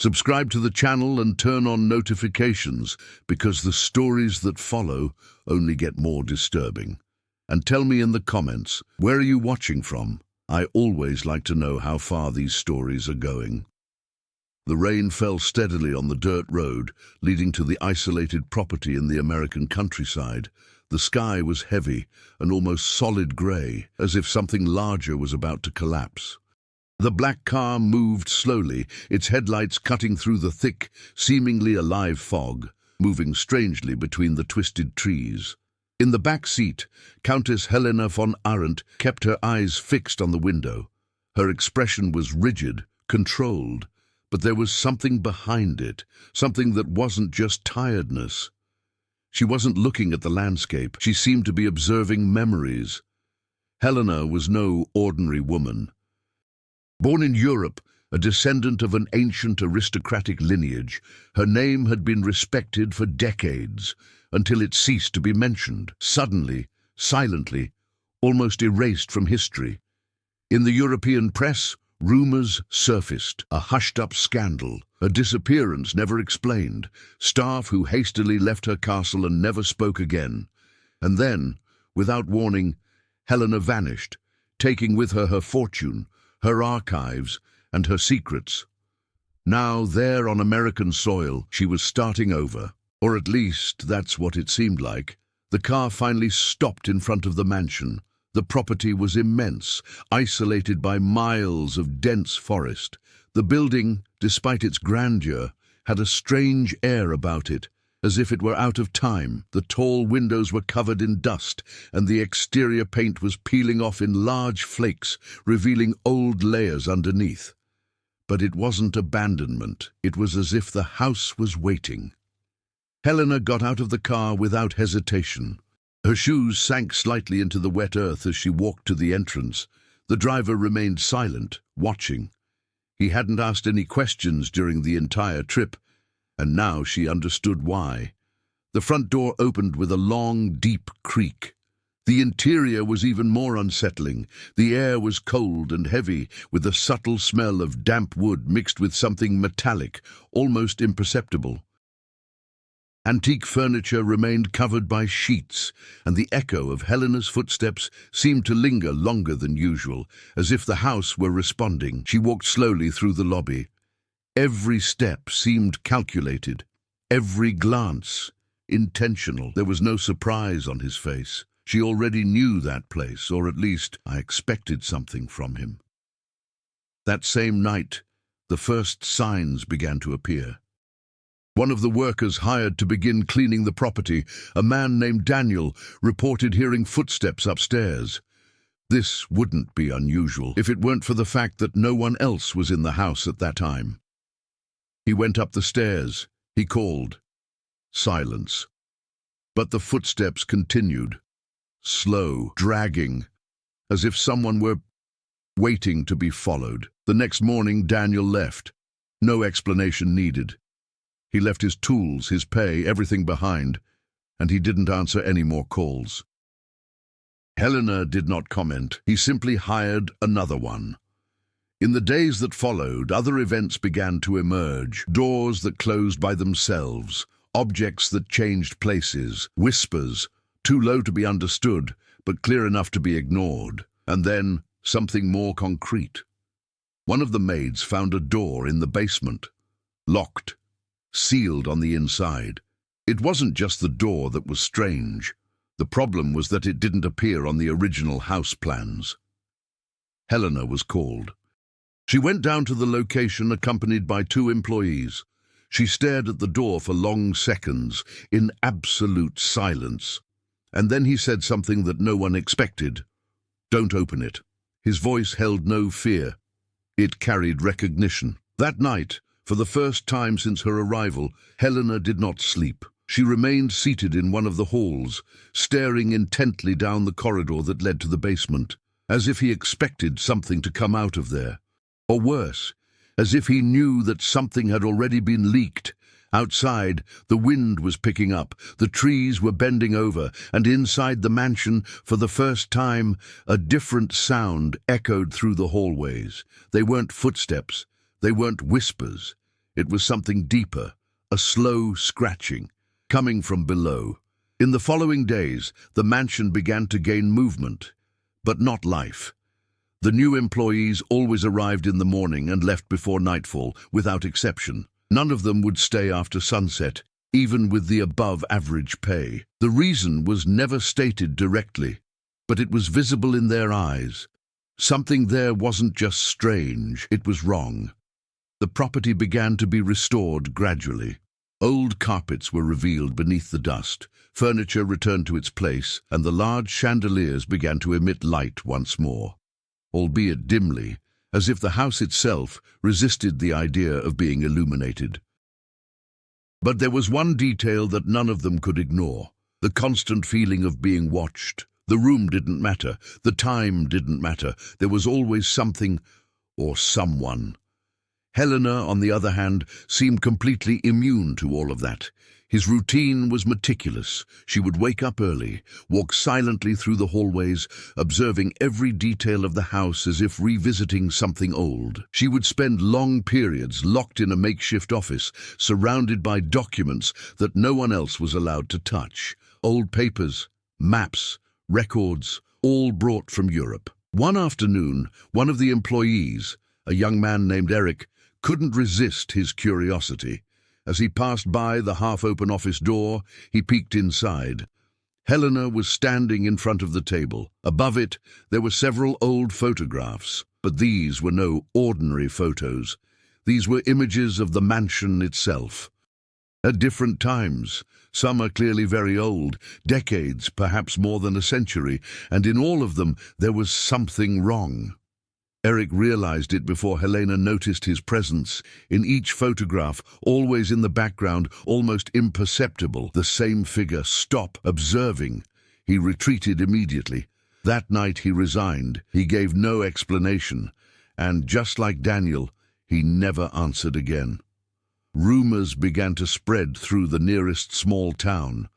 Subscribe to the channel and turn on notifications because the stories that follow only get more disturbing. And tell me in the comments, where are you watching from? I always like to know how far these stories are going. The rain fell steadily on the dirt road, leading to the isolated property in the American countryside. The sky was heavy and almost solid grey, as if something larger was about to collapse. The black car moved slowly, its headlights cutting through the thick, seemingly alive fog, moving strangely between the twisted trees. In the back seat, Countess Helena von Arendt kept her eyes fixed on the window. Her expression was rigid, controlled, but there was something behind it, something that wasn't just tiredness. She wasn't looking at the landscape, she seemed to be observing memories. Helena was no ordinary woman. Born in Europe, a descendant of an ancient aristocratic lineage, her name had been respected for decades, until it ceased to be mentioned, suddenly, silently, almost erased from history. In the European press, rumors surfaced, a hushed-up scandal, a disappearance never explained, staff who hastily left her castle and never spoke again. And then, without warning, Helena vanished, taking with her her fortune, her archives, and her secrets. Now, there on American soil, she was starting over. Or at least, that's what it seemed like. The car finally stopped in front of the mansion. The property was immense, isolated by miles of dense forest. The building, despite its grandeur, had a strange air about it, as if it were out of time. The tall windows were covered in dust, and the exterior paint was peeling off in large flakes, revealing old layers underneath. But it wasn't abandonment. It was as if the house was waiting. Helena got out of the car without hesitation. Her shoes sank slightly into the wet earth as she walked to the entrance. The driver remained silent, watching. He hadn't asked any questions during the entire trip, and now she understood why. The front door opened with a long, deep creak. The interior was even more unsettling. The air was cold and heavy, with a subtle smell of damp wood mixed with something metallic, almost imperceptible. Antique furniture remained covered by sheets, and the echo of Helena's footsteps seemed to linger longer than usual, as if the house were responding. She walked slowly through the lobby. Every step seemed calculated, every glance intentional. There was no surprise on his face. She already knew that place, or at least I expected something from him. That same night, the first signs began to appear. One of the workers hired to begin cleaning the property, a man named Daniel, reported hearing footsteps upstairs. This wouldn't be unusual if it weren't for the fact that no one else was in the house at that time. He went up the stairs. He called. Silence. But the footsteps continued, slow, dragging, as if someone were waiting to be followed. The next morning, Daniel left. No explanation needed. He left his tools, his pay, everything behind, and he didn't answer any more calls. Helena did not comment. He simply hired another one. In the days that followed, other events began to emerge. Doors that closed by themselves, objects that changed places, whispers, too low to be understood, but clear enough to be ignored. And then, something more concrete. One of the maids found a door in the basement, locked, sealed on the inside. It wasn't just the door that was strange. The problem was that it didn't appear on the original house plans. Helena was called. She went down to the location accompanied by 2 employees. She stared at the door for long seconds, in absolute silence. And then he said something that no one expected. "Don't open it." His voice held no fear. It carried recognition. That night, for the first time since her arrival, Helena did not sleep. She remained seated in one of the halls, staring intently down the corridor that led to the basement, as if he expected something to come out of there. Or worse, as if he knew that something had already been leaked. Outside, the wind was picking up, the trees were bending over, and inside the mansion, for the first time, a different sound echoed through the hallways. They weren't footsteps, they weren't whispers. It was something deeper, a slow scratching, coming from below. In the following days, the mansion began to gain movement, but not life. The new employees always arrived in the morning and left before nightfall, without exception. None of them would stay after sunset, even with the above-average pay. The reason was never stated directly, but it was visible in their eyes. Something there wasn't just strange, it was wrong. The property began to be restored gradually. Old carpets were revealed beneath the dust, furniture returned to its place, and the large chandeliers began to emit light once more, albeit dimly, as if the house itself resisted the idea of being illuminated. But there was one detail that none of them could ignore: the constant feeling of being watched. The room didn't matter, the time didn't matter, there was always something or someone. Helena, on the other hand, seemed completely immune to all of that. His routine was meticulous. She would wake up early, walk silently through the hallways, observing every detail of the house as if revisiting something old. She would spend long periods locked in a makeshift office, surrounded by documents that no one else was allowed to touch. Old papers, maps, records, all brought from Europe. One afternoon, one of the employees, a young man named Eric, couldn't resist his curiosity. As he passed by the half-open office door, he peeked inside. Helena was standing in front of the table. Above it, there were several old photographs, but these were no ordinary photos. These were images of the mansion itself. At different times, some are clearly very old, decades, perhaps more than a century, and in all of them there was something wrong. Eric realized it before Helena noticed his presence. In each photograph, always in the background, almost imperceptible, the same figure: stop, observing. He retreated immediately. That night he resigned. He gave no explanation, and just like Daniel, he never answered again. Rumors began to spread through the nearest small town.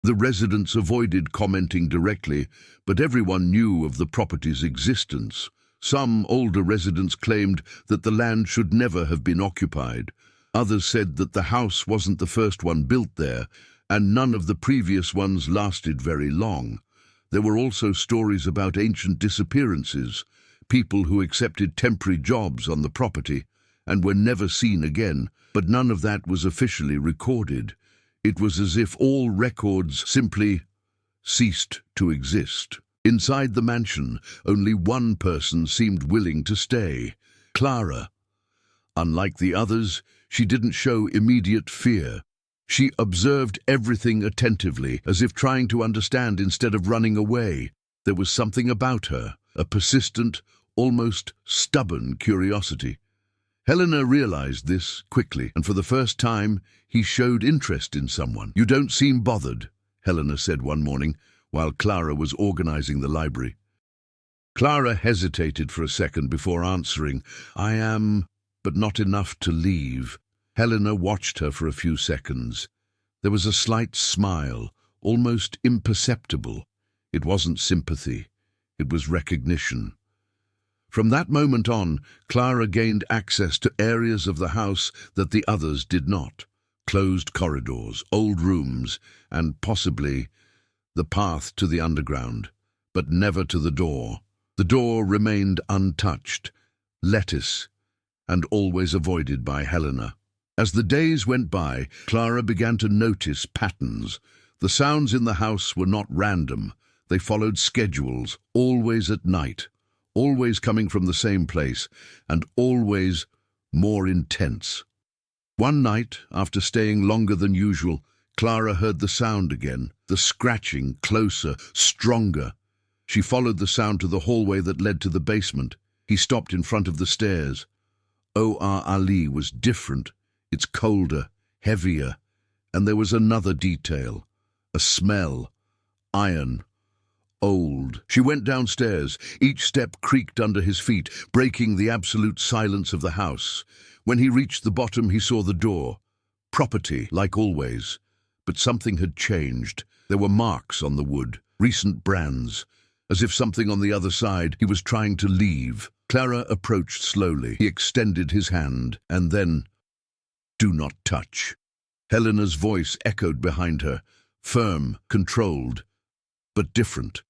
The residents avoided commenting directly, but everyone knew of the property's existence. Some older residents claimed that the land should never have been occupied. Others said that the house wasn't the first one built there, and none of the previous ones lasted very long. There were also stories about ancient disappearances, people who accepted temporary jobs on the property and were never seen again, but none of that was officially recorded. It was as if all records simply ceased to exist. Inside the mansion, only one person seemed willing to stay: Clara. Unlike the others, she didn't show immediate fear. She observed everything attentively, as if trying to understand instead of running away. There was something about her, a persistent, almost stubborn curiosity. Helena realized this quickly, and for the first time, he showed interest in someone. "You don't seem bothered," Helena said one morning, while Clara was organizing the library. Clara hesitated for a second before answering, "I am, but not enough to leave." Helena watched her for a few seconds. There was a slight smile, almost imperceptible. It wasn't sympathy, it was recognition. From that moment on, Clara gained access to areas of the house that the others did not. Closed corridors, old rooms, and possibly the path to the underground, but never to the door. The door remained untouched, lettuce, and always avoided by Helena. As the days went by, Clara began to notice patterns. The sounds in the house were not random. They followed schedules, always at night, always coming from the same place, and always more intense. One night, after staying longer than usual, Clara heard the sound again, the scratching, closer, stronger. She followed the sound to the hallway that led to the basement. He stopped in front of the stairs. O.R. Ali was different. It's colder, heavier, and there was another detail, a smell, iron, old. She went downstairs. Each step creaked under his feet, breaking the absolute silence of the house. When he reached the bottom, he saw the door. Property, like always. But something had changed. There were marks on the wood, recent brands. As if something on the other side, he was trying to leave. Clara approached slowly. He extended his hand, and then Do not touch. Helena's voice echoed behind her, firm, controlled, but different.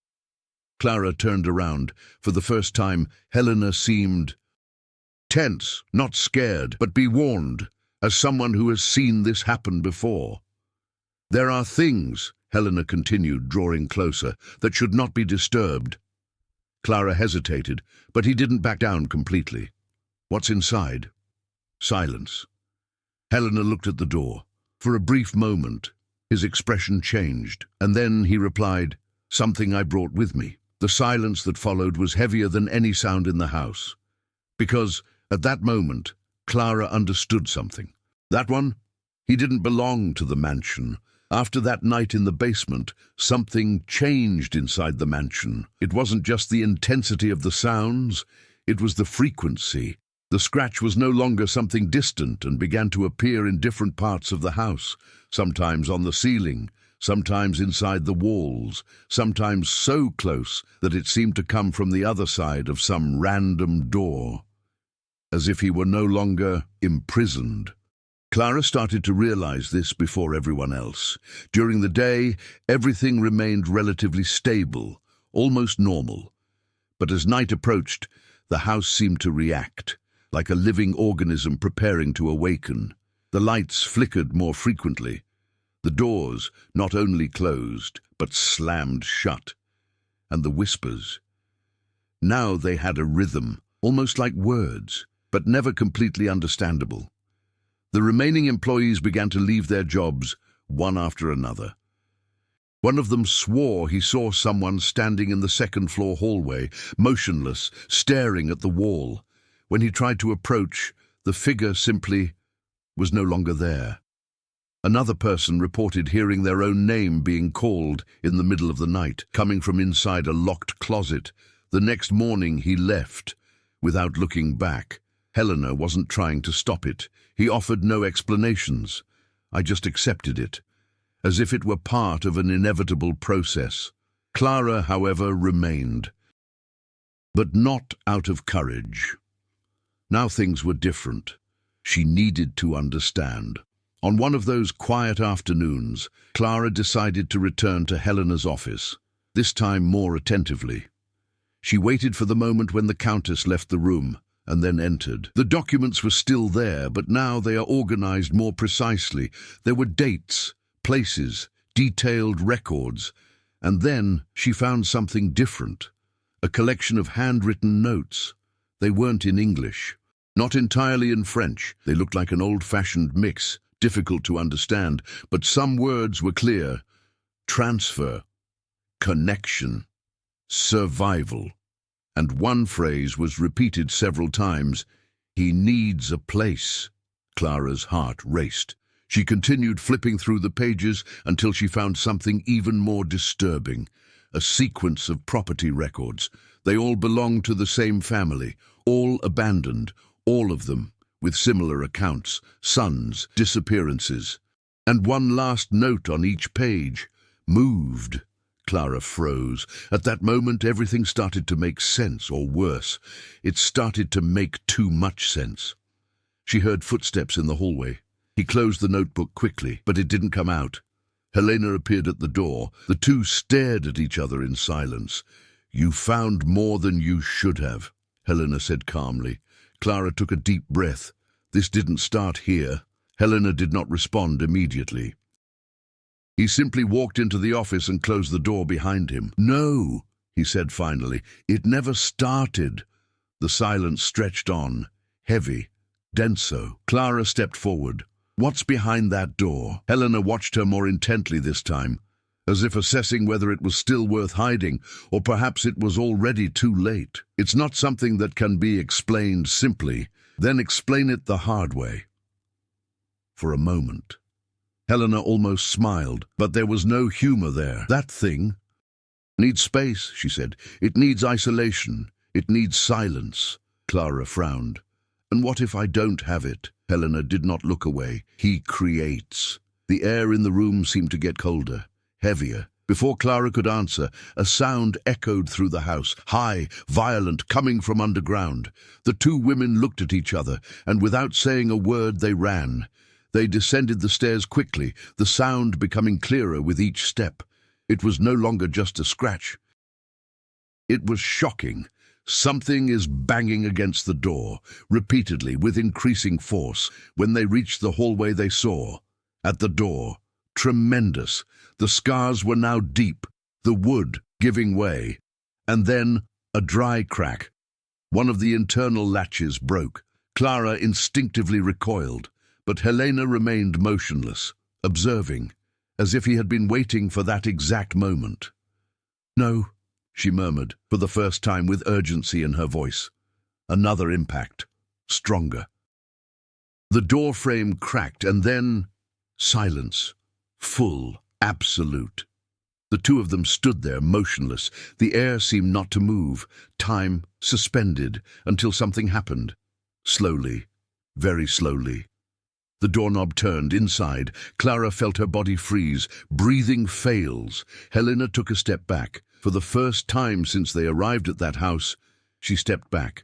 Clara turned around. For the first time, Helena seemed tense, not scared, but be warned, as someone who has seen this happen before. There are things, Helena continued, drawing closer, that should not be disturbed. Clara hesitated, but he didn't back down completely. What's inside? Silence. Helena looked at the door. For a brief moment, his expression changed, and then he replied, "Something I brought with me." The silence that followed was heavier than any sound in the house, because, at that moment, Clara understood something. That one? He didn't belong to the mansion. After that night in the basement, something changed inside the mansion. It wasn't just the intensity of the sounds, it was the frequency. The scratch was no longer something distant and began to appear in different parts of the house, sometimes on the ceiling, sometimes inside the walls, sometimes so close that it seemed to come from the other side of some random door, as if he were no longer imprisoned. Clara started to realize this before everyone else. During the day, everything remained relatively stable, almost normal. But as night approached, the house seemed to react, like a living organism preparing to awaken. The lights flickered more frequently. The doors not only closed, but slammed shut. And the whispers. Now they had a rhythm, almost like words, but never completely understandable. The remaining employees began to leave their jobs, one after another. One of them swore he saw someone standing in the second-floor hallway, motionless, staring at the wall. When he tried to approach, the figure simply was no longer there. Another person reported hearing their own name being called in the middle of the night, coming from inside a locked closet. The next morning he left, without looking back. Helena wasn't trying to stop it. He offered no explanations. I just accepted it, as if it were part of an inevitable process. Clara, however, remained, but not out of courage. Now things were different. She needed to understand. On one of those quiet afternoons, Clara decided to return to Helena's office, this time more attentively. She waited for the moment when the Countess left the room, and then entered. The documents were still there, but now they are organized more precisely. There were dates, places, detailed records, and then she found something different, a collection of handwritten notes. They weren't in English, not entirely in French. They looked like an old-fashioned mix, difficult to understand, but some words were clear. Transfer, connection, survival. And one phrase was repeated several times. He needs a place. Clara's heart raced. She continued flipping through the pages until she found something even more disturbing. A sequence of property records. They all belonged to the same family, all abandoned, all of them, with similar accounts, sons, disappearances. And one last note on each page. Moved. Clara froze. At that moment, everything started to make sense, or worse, it started to make too much sense. She heard footsteps in the hallway. He closed the notebook quickly, but it didn't come out. Helena appeared at the door. The two stared at each other in silence. "You found more than you should have," Helena said calmly. Clara took a deep breath. This didn't start here. Helena did not respond immediately. He simply walked into the office and closed the door behind him. "No," he said finally, "it never started." The silence stretched on, heavy, denso. Clara stepped forward. "What's behind that door?" Helena watched her more intently this time, as if assessing whether it was still worth hiding, or perhaps it was already too late. "It's not something that can be explained simply. Then explain it the hard way." For a moment, Helena almost smiled, but there was no humor there. "That thing needs space," she said. "It needs isolation. It needs silence." Clara frowned. "And what if I don't have it?" Helena did not look away. "He creates." The air in the room seemed to get colder, heavier. Before Clara could answer, a sound echoed through the house, high, violent, coming from underground. The two women looked at each other, and without saying a word they ran. They descended the stairs quickly, the sound becoming clearer with each step. It was no longer just a scratch. It was shocking. Something is banging against the door, repeatedly, with increasing force. When they reached the hallway they saw, at the door, tremendous. The scars were now deep, the wood giving way. And then, a dry crack. One of the internal latches broke. Clara instinctively recoiled, but Helena remained motionless, observing, as if he had been waiting for that exact moment. "No," she murmured, for the first time with urgency in her voice. Another impact, stronger. The door frame cracked, and then silence, full, absolute. The two of them stood there, motionless. The air seemed not to move, time suspended, until something happened. Slowly, very slowly. The doorknob turned inside. Clara felt her body freeze. Breathing fails. Helena took a step back. For the first time since they arrived at that house, she stepped back.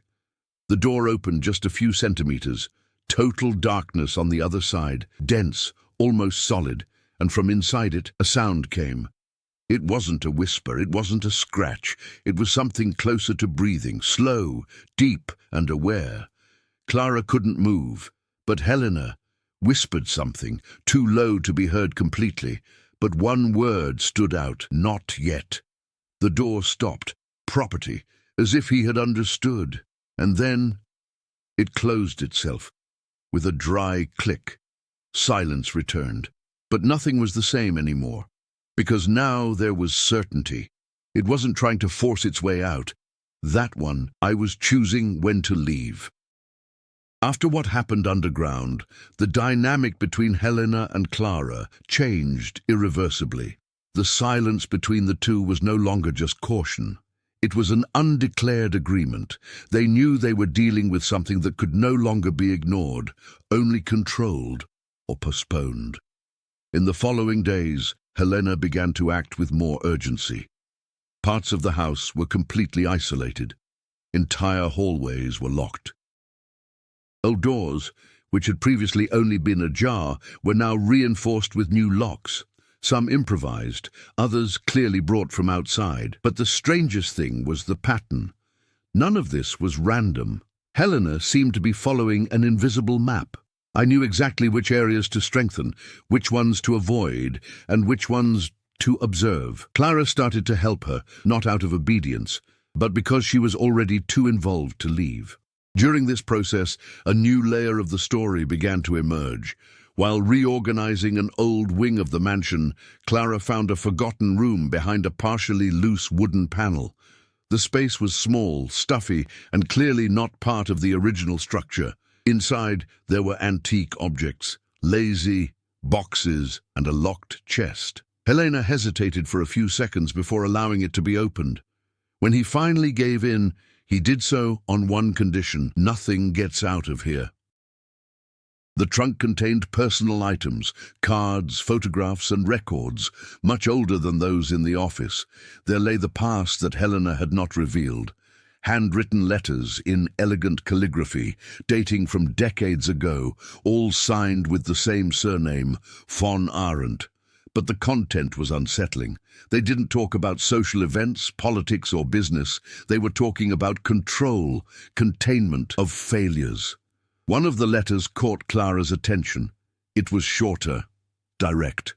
The door opened just a few centimeters. Total darkness on the other side, dense, almost solid, and from inside it a sound came. It wasn't a whisper, it wasn't a scratch. It was something closer to breathing, slow, deep, and aware. Clara couldn't move, but Helena whispered something, too low to be heard completely. But one word stood out: not yet. The door stopped, property, as if he had understood. And then it closed itself, with a dry click. Silence returned, but nothing was the same anymore. Because now there was certainty. It wasn't trying to force its way out. That one, I was choosing when to leave. After what happened underground, the dynamic between Helena and Clara changed irreversibly. The silence between the two was no longer just caution. It was an undeclared agreement. They knew they were dealing with something that could no longer be ignored, only controlled or postponed. In the following days, Helena began to act with more urgency. Parts of the house were completely isolated. Entire hallways were locked. Old doors, which had previously only been ajar, were now reinforced with new locks. Some improvised, others clearly brought from outside. But the strangest thing was the pattern. None of this was random. Helena seemed to be following an invisible map. I knew exactly which areas to strengthen, which ones to avoid, and which ones to observe. Clara started to help her, not out of obedience, but because she was already too involved to leave. During this process, a new layer of the story began to emerge. While reorganizing an old wing of the mansion, Clara found a forgotten room behind a partially loose wooden panel. The space was small, stuffy, and clearly not part of the original structure. Inside, there were antique objects, lazy boxes, and a locked chest. Helena hesitated for a few seconds before allowing it to be opened. When he finally gave in, he did so on one condition: nothing gets out of here. The trunk contained personal items, cards, photographs, and records, much older than those in the office. There lay the past that Helena had not revealed. Handwritten letters in elegant calligraphy, dating from decades ago, all signed with the same surname, von Arendt. But the content was unsettling. They didn't talk about social events, politics, or business. They were talking about control, containment of failures. One of the letters caught Clara's attention. It was shorter, direct.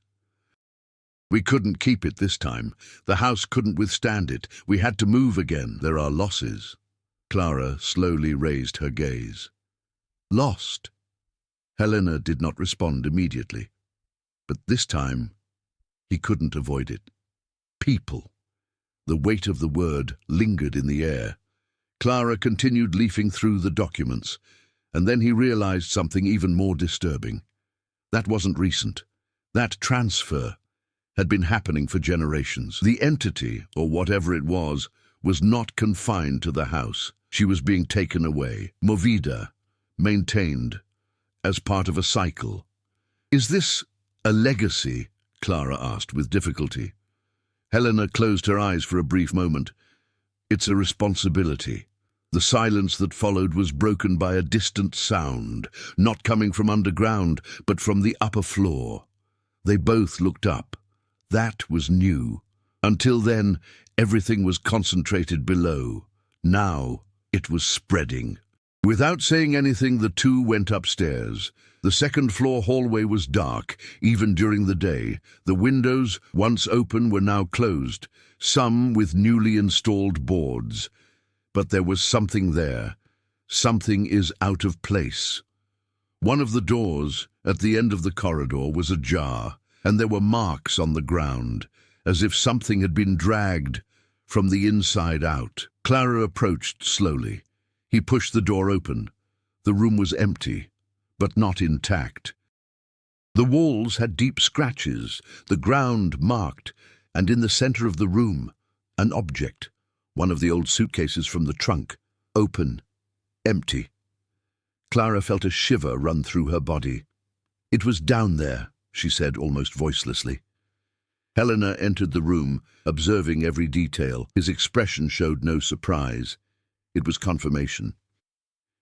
"We couldn't keep it this time. The house couldn't withstand it. We had to move again. There are losses." Clara slowly raised her gaze. "Lost?" Helena did not respond immediately. But this time, he couldn't avoid it. People. The weight of the word lingered in the air. Clara continued leafing through the documents, and then he realized something even more disturbing. That wasn't recent. That transfer had been happening for generations. The entity, or whatever it was not confined to the house. She was being taken away, movida, maintained, as part of a cycle. "Is this a legacy?" Clara asked with difficulty. Helena closed her eyes for a brief moment. "It's a responsibility. The silence that followed was broken by a distant sound, not coming from underground, but from the upper floor. They both looked up. That was new. Until then, everything was concentrated below. Now, it was spreading. Without saying anything, the two went upstairs. The second-floor hallway was dark, even during the day. The windows, once open, were now closed, some with newly installed boards. But there was something there. Something is out of place. One of the doors, at the end of the corridor, was ajar, and there were marks on the ground, as if something had been dragged from the inside out. Clara approached slowly. He pushed the door open. The room was empty, but not intact. The walls had deep scratches, the ground marked, and in the center of the room, an object, one of the old suitcases from the trunk, open, empty. Clara felt a shiver run through her body. "It was down there," she said almost voicelessly. Helena entered the room, observing every detail. His expression showed no surprise. It was confirmation.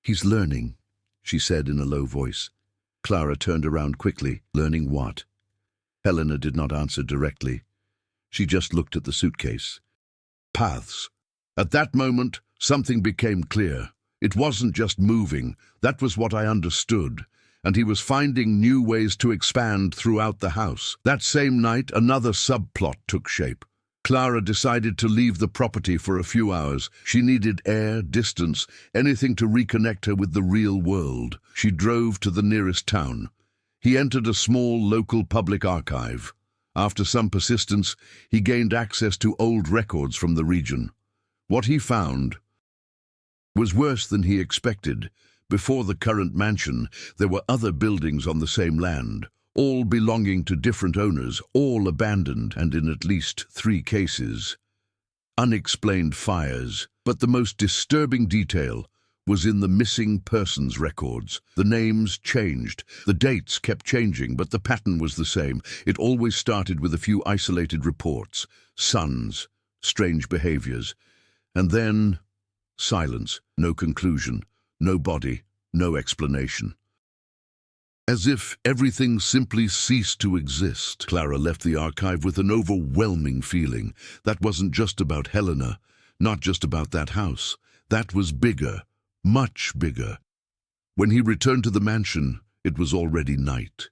"He's learning," she said in a low voice. Clara turned around quickly. Learning what? Helena did not answer directly. She just looked at the suitcase. Paths. At that moment, something became clear. It wasn't just moving. That was what I understood. And he was finding new ways to expand throughout the house. That same night, another subplot took shape. Clara decided to leave the property for a few hours. She needed air, distance, anything to reconnect her with the real world. She drove to the nearest town. He entered a small local public archive. After some persistence, he gained access to old records from the region. What he found was worse than he expected. Before the current mansion, there were other buildings on the same land, all belonging to different owners, all abandoned, and in at least 3 cases, unexplained fires. But the most disturbing detail was in the missing persons records. The names changed, the dates kept changing, but the pattern was the same. It always started with a few isolated reports, sons, strange behaviors, and then silence, no conclusion, no body, no explanation. As if everything simply ceased to exist, Clara left the archive with an overwhelming feeling. That wasn't just about Helena, not just about that house. That was bigger, much bigger. When he returned to the mansion, it was already night.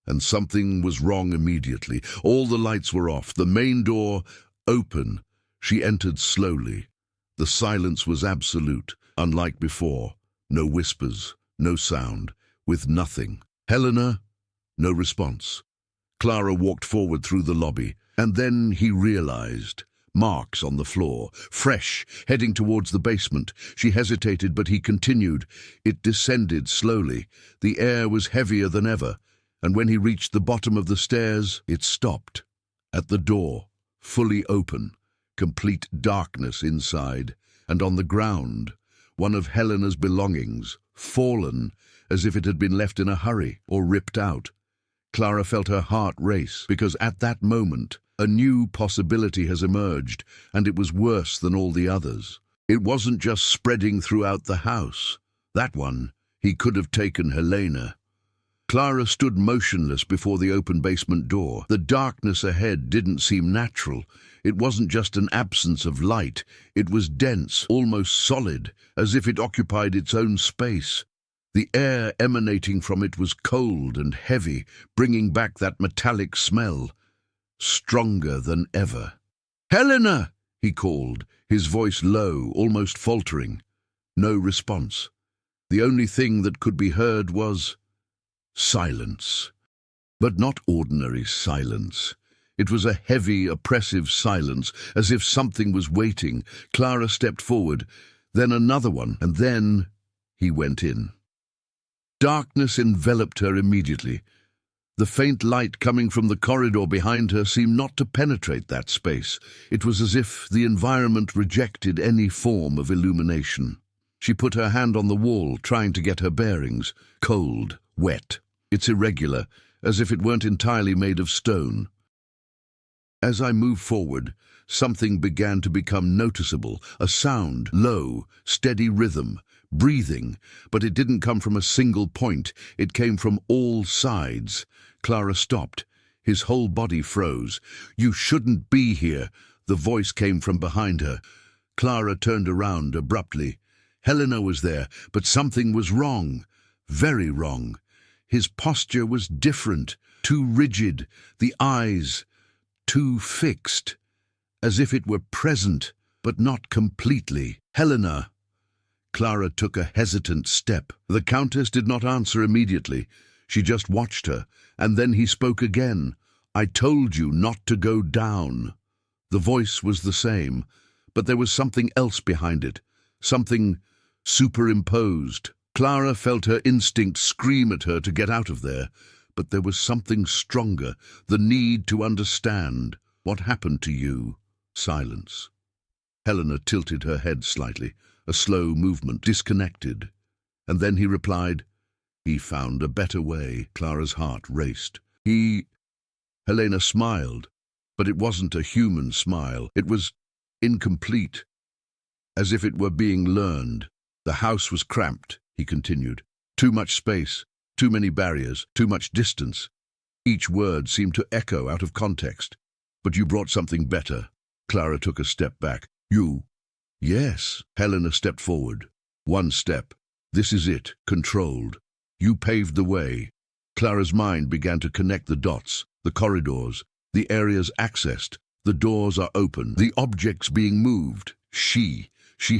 And something was wrong immediately. All the lights were off, the main door open. She entered slowly. The silence was absolute, unlike before. No whispers, no sound, with nothing. "Helena?" No response. Clara walked forward through the lobby, and then he realized. Marks on the floor, fresh, heading towards the basement. She hesitated, but he continued. It descended slowly. The air was heavier than ever, and when he reached the bottom of the stairs, it stopped. At the door, fully open, complete darkness inside, and on the ground, one of Helena's belongings, fallen, as if it had been left in a hurry or ripped out. Clara felt her heart race, because at that moment, a new possibility has emerged, and it was worse than all the others. It wasn't just spreading throughout the house. That one, he could have taken Helena. Clara stood motionless before the open basement door. The darkness ahead didn't seem natural. It wasn't just an absence of light. It was dense, almost solid, as if it occupied its own space. The air emanating from it was cold and heavy, bringing back that metallic smell, stronger than ever. "Helena!" he called, his voice low, almost faltering. No response. The only thing that could be heard was silence. But not ordinary silence. It was a heavy, oppressive silence, as if something was waiting. Clara stepped forward, then another one, and then he went in. Darkness enveloped her immediately. The faint light coming from the corridor behind her seemed not to penetrate that space. It was as if the environment rejected any form of illumination. She put her hand on the wall, trying to get her bearings. Cold, wet. It's irregular, as if it weren't entirely made of stone. As I moved forward, something began to become noticeable, a sound, low, steady rhythm, breathing, but it didn't come from a single point, it came from all sides. Clara stopped. His whole body froze. "You shouldn't be here," the voice came from behind her. Clara turned around abruptly. Helena was there, but something was wrong, very wrong. His posture was different, too rigid, the eyes too fixed, as if it were present, but not completely. "Helena." Clara took a hesitant step. The Countess did not answer immediately. She just watched her, and then he spoke again. "I told you not to go down." The voice was the same, but there was something else behind it, something superimposed. Clara felt her instinct scream at her to get out of there, but there was something stronger, the need to understand. "What happened to you?" Silence. Helena tilted her head slightly, a slow movement, disconnected. And then he replied, "He found a better way." Clara's heart raced. Helena smiled, but it wasn't a human smile. It was incomplete, as if it were being learned. "The house was cramped," he continued. "Too much space, too many barriers, too much distance." Each word seemed to echo out of context. "But you brought something better." Clara took a step back. "You?" "Yes." Helena stepped forward. One step. "This is it, controlled. You paved the way." Clara's mind began to connect the dots, the corridors, the areas accessed. The doors are open, the objects being moved. She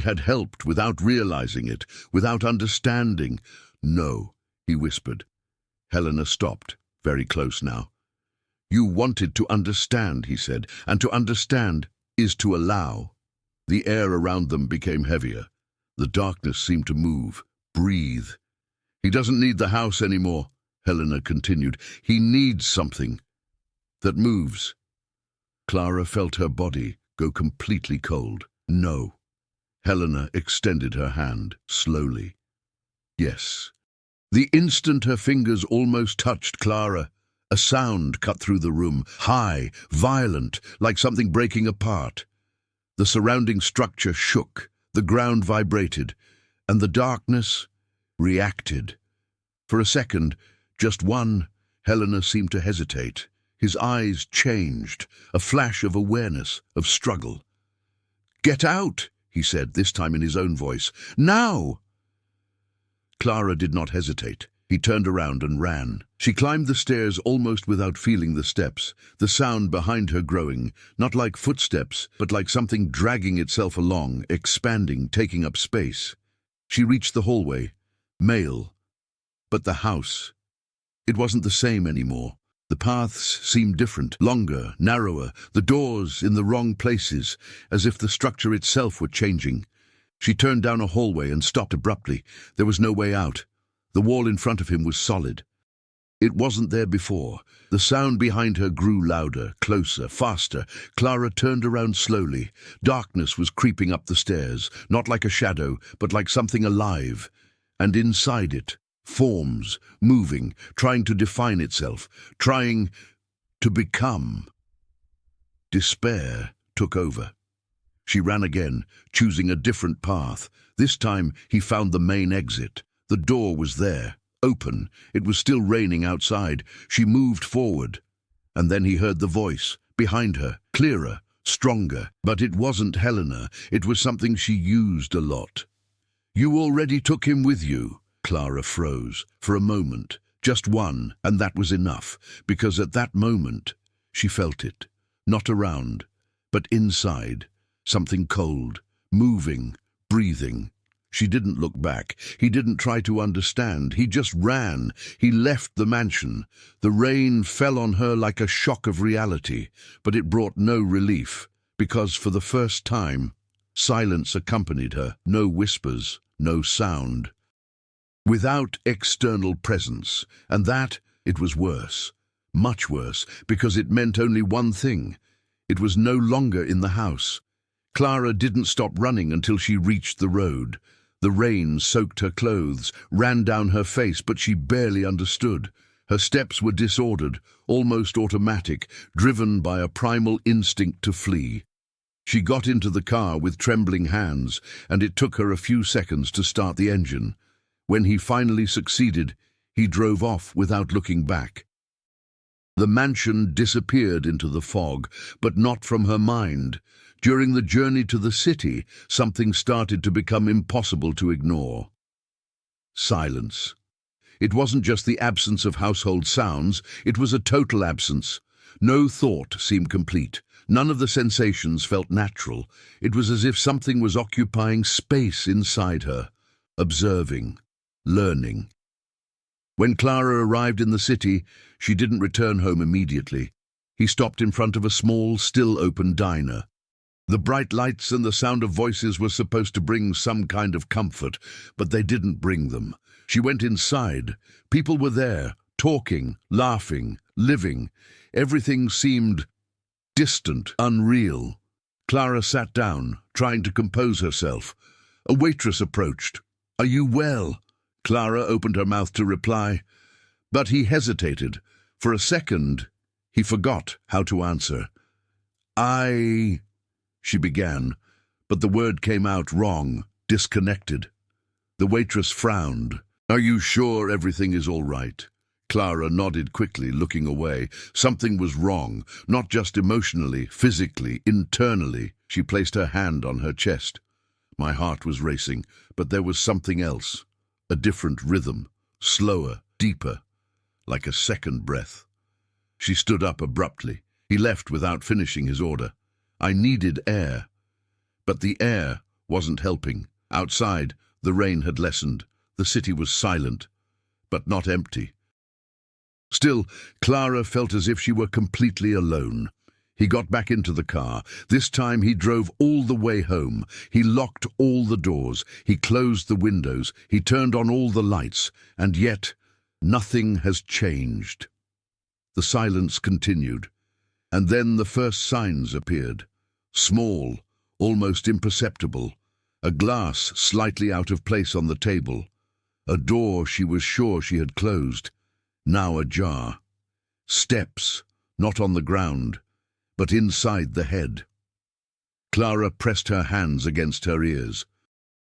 had helped without realizing it, without understanding. "No," he whispered. Helena stopped, very close now. "You wanted to understand," he said, "and to understand is to allow." The air around them became heavier. The darkness seemed to move, breathe. "He doesn't need the house anymore," Helena continued. "He needs something that moves." Clara felt her body go completely cold. "No." Helena extended her hand, slowly. "Yes." The instant her fingers almost touched Clara, a sound cut through the room, high, violent, like something breaking apart. The surrounding structure shook, the ground vibrated, and the darkness reacted. For a second, just one, Helena seemed to hesitate. His eyes changed, a flash of awareness, of struggle. "Get out," he said, this time in his own voice. "Now!" Clara did not hesitate. He turned around and ran. She climbed the stairs almost without feeling the steps, the sound behind her growing, not like footsteps, but like something dragging itself along, expanding, taking up space. She reached the hallway. Male. But the house. It wasn't the same anymore. The paths seemed different, longer, narrower, the doors in the wrong places, as if the structure itself were changing. She turned down a hallway and stopped abruptly. There was no way out. The wall in front of him was solid. It wasn't there before. The sound behind her grew louder, closer, faster. Clara turned around slowly. Darkness was creeping up the stairs, not like a shadow, but like something alive. And inside it, forms, moving, trying to define itself, trying to become. Despair took over. She ran again, choosing a different path. This time he found the main exit. The door was there, open. It was still raining outside. She moved forward. And then he heard the voice, behind her, clearer, stronger. But it wasn't Helena. It was something she used a lot. "You already took him with you." Clara froze. For a moment. Just one, and that was enough. Because at that moment, she felt it. Not around, but inside. Something cold, moving, breathing. She didn't look back. He didn't try to understand. He just ran. He left the mansion. The rain fell on her like a shock of reality, but it brought no relief, because for the first time, silence accompanied her. No whispers, no sound. Without external presence, and that, it was worse. Much worse, because it meant only one thing. It was no longer in the house. Clara didn't stop running until she reached the road. The rain soaked her clothes, ran down her face, but she barely understood. Her steps were disordered, almost automatic, driven by a primal instinct to flee. She got into the car with trembling hands, and it took her a few seconds to start the engine. When he finally succeeded, he drove off without looking back. The mansion disappeared into the fog, but not from her mind. During the journey to the city, something started to become impossible to ignore. Silence. It wasn't just the absence of household sounds, it was a total absence. No thought seemed complete. None of the sensations felt natural. It was as if something was occupying space inside her, observing, learning. When Clara arrived in the city, she didn't return home immediately. He stopped in front of a small, still-open diner. The bright lights and the sound of voices were supposed to bring some kind of comfort, but they didn't bring them. She went inside. People were there, talking, laughing, living. Everything seemed distant, unreal. Clara sat down, trying to compose herself. A waitress approached. "Are you well?" Clara opened her mouth to reply, but he hesitated. For a second, he forgot how to answer. She began, but the word came out wrong, disconnected. The waitress frowned. "Are you sure everything is all right?" Clara nodded quickly, looking away. Something was wrong, not just emotionally, physically, internally. She placed her hand on her chest. My heart was racing, but there was something else. A different rhythm, slower, deeper, like a second breath. She stood up abruptly. He left without finishing his order. I needed air. But the air wasn't helping. Outside, the rain had lessened. The city was silent, but not empty. Still, Clara felt as if she were completely alone. He got back into the car. This time he drove all the way home. He locked all the doors. He closed the windows. He turned on all the lights. And yet, nothing has changed. The silence continued. And then the first signs appeared. Small, almost imperceptible. A glass slightly out of place on the table. A door she was sure she had closed, now ajar. Steps, not on the ground, but inside the head. Clara pressed her hands against her ears.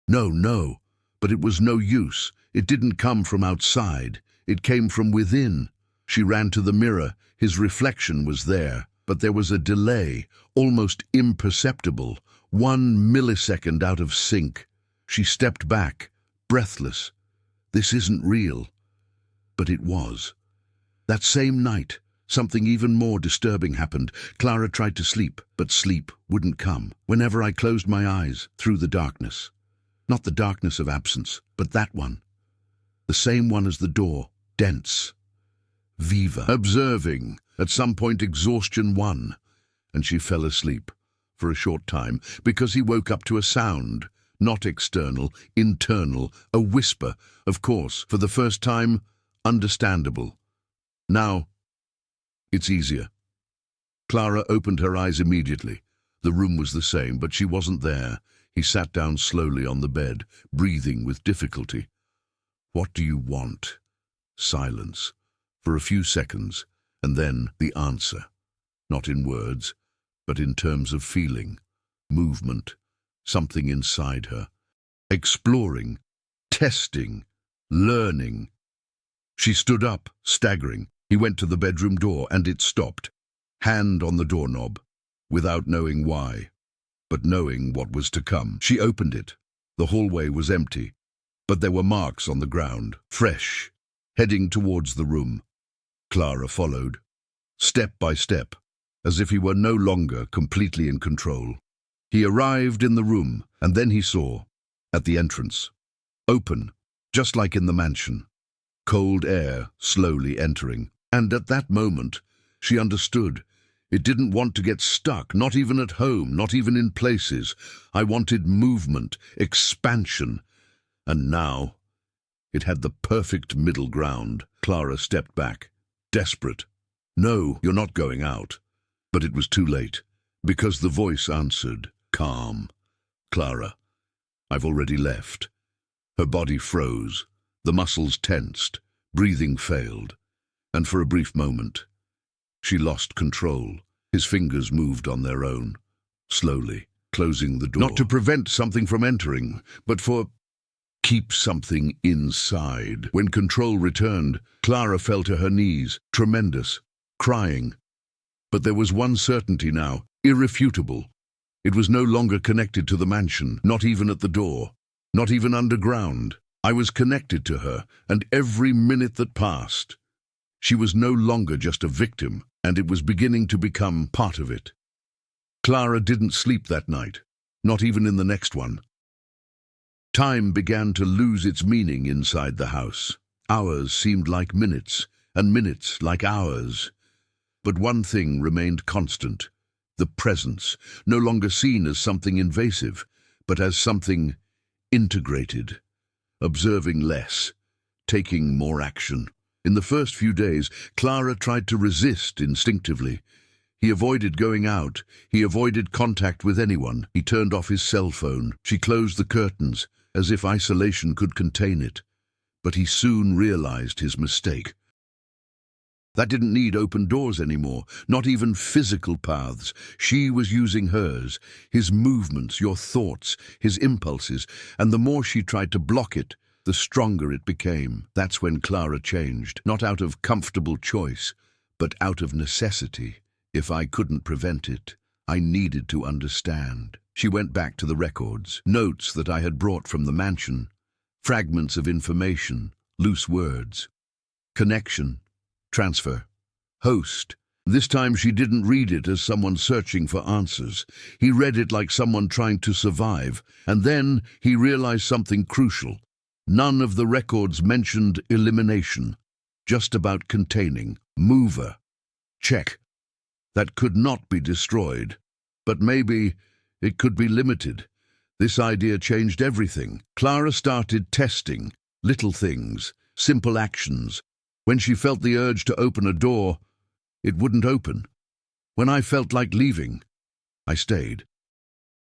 No, but it was no use. It didn't come from outside. It came from within. She ran to the mirror. His reflection was there, but there was a delay, almost imperceptible, 1 millisecond out of sync. She stepped back, breathless. This isn't real. But it was. That same night, something even more disturbing happened. Clara tried to sleep, but sleep wouldn't come. Whenever I closed my eyes, through the darkness. Not the darkness of absence, but that one. The same one as the door, dense. Viva. Observing. At some point exhaustion won, and she fell asleep. For a short time, because he woke up to a sound. Not external, internal, a whisper, of course, for the first time, understandable. Now, it's easier. Clara opened her eyes immediately. The room was the same, but she wasn't there. He sat down slowly on the bed, breathing with difficulty. "What do you want?" Silence. For a few seconds, and then the answer. Not in words, but in terms of feeling, movement, something inside her. Exploring, testing, learning. She stood up, staggering. He went to the bedroom door, and it stopped. Hand on the doorknob, without knowing why, but knowing what was to come. She opened it. The hallway was empty, but there were marks on the ground, fresh, heading towards the room. Clara followed, step by step, as if he were no longer completely in control. He arrived in the room, and then he saw, at the entrance, open, just like in the mansion. Cold air slowly entering, and at that moment, she understood. It didn't want to get stuck, not even at home, not even in places. I wanted movement, expansion. And now, it had the perfect middle ground. Clara stepped back, desperate. "No, you're not going out." But it was too late, because the voice answered, calm. "Clara, I've already left." Her body froze, the muscles tensed, breathing failed. And for a brief moment, she lost control. His fingers moved on their own, slowly, closing the door. Not to prevent something from entering, but for keep something inside. When control returned, Clara fell to her knees, tremendous, crying. But there was one certainty now, irrefutable. It was no longer connected to the mansion, not even at the door, not even underground. I was connected to her, and every minute that passed, she was no longer just a victim, and it was beginning to become part of it. Clara didn't sleep that night, not even in the next one. Time began to lose its meaning inside the house. Hours seemed like minutes, and minutes like hours. But one thing remained constant: the presence, no longer seen as something invasive, but as something integrated, observing less, taking more action. In the first few days, Clara tried to resist instinctively. He avoided going out. He avoided contact with anyone. He turned off his cell phone. She closed the curtains, as if isolation could contain it. But he soon realized his mistake. That didn't need open doors anymore, not even physical paths. She was using hers, his movements, your thoughts, his impulses, and the more she tried to block it, the stronger it became. That's when Clara changed, not out of comfortable choice, but out of necessity. If I couldn't prevent it, I needed to understand. She went back to the records, notes that I had brought from the mansion, fragments of information, loose words, connection, transfer, host. This time she didn't read it as someone searching for answers. He read it like someone trying to survive, and then he realized something crucial. None of the records mentioned elimination, just about containing. Mover. Check. That could not be destroyed, but maybe it could be limited. This idea changed everything. Clara started testing little things, simple actions. When she felt the urge to open a door, it wouldn't open. When I felt like leaving, I stayed.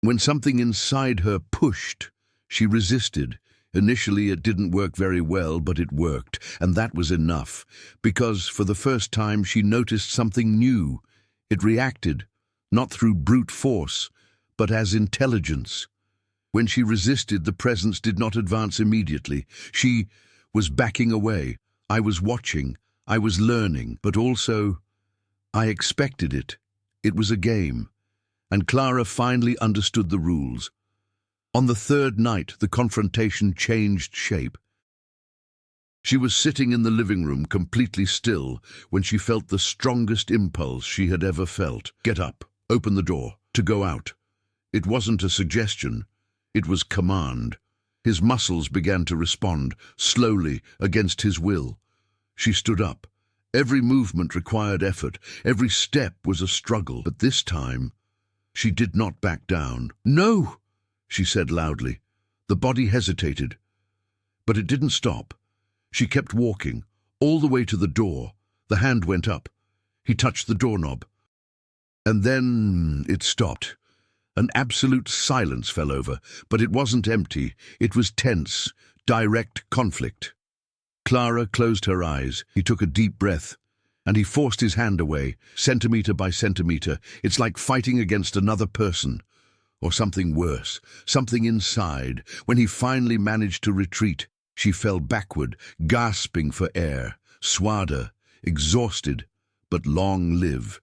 When something inside her pushed, she resisted. Initially, it didn't work very well, but it worked, and that was enough, because for the first time she noticed something new. It reacted, not through brute force, but as intelligence. When she resisted, the presence did not advance immediately. She was backing away. I was watching. I was learning, but also I expected it. It was a game, and Clara finally understood the rules. On the third night, the confrontation changed shape. She was sitting in the living room, completely still, when she felt the strongest impulse she had ever felt. Get up, open the door, to go out. It wasn't a suggestion. It was command. His muscles began to respond, slowly, against his will. She stood up. Every movement required effort. Every step was a struggle. But this time, she did not back down. "No!" she said loudly. The body hesitated, but it didn't stop. She kept walking, all the way to the door. The hand went up. He touched the doorknob. And then it stopped. An absolute silence fell over, but it wasn't empty. It was tense, direct conflict. Clara closed her eyes. He took a deep breath, and he forced his hand away, centimeter by centimeter. It's like fighting against another person. Or something worse, something inside. When he finally managed to retreat, she fell backward, gasping for air, swada, exhausted, but long-lived.